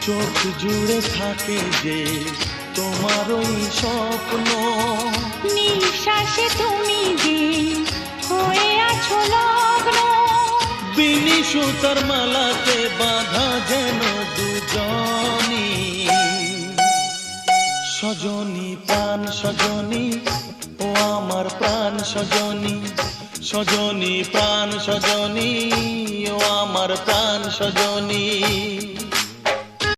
চোখ জুড়ে থাকে যে তোমার ওই স্বপ্ন, নিঃশ্বাসে তুমি যে হয়ে আছো লগ্ন। বিনি সুতার মালাতে বাঁধা যেন দুজনি, সজনী প্রাণ সজনী ও আমার প্রাণ সজনী, সজনী প্রাণ সজনী ও আমার প্রাণ সজনী।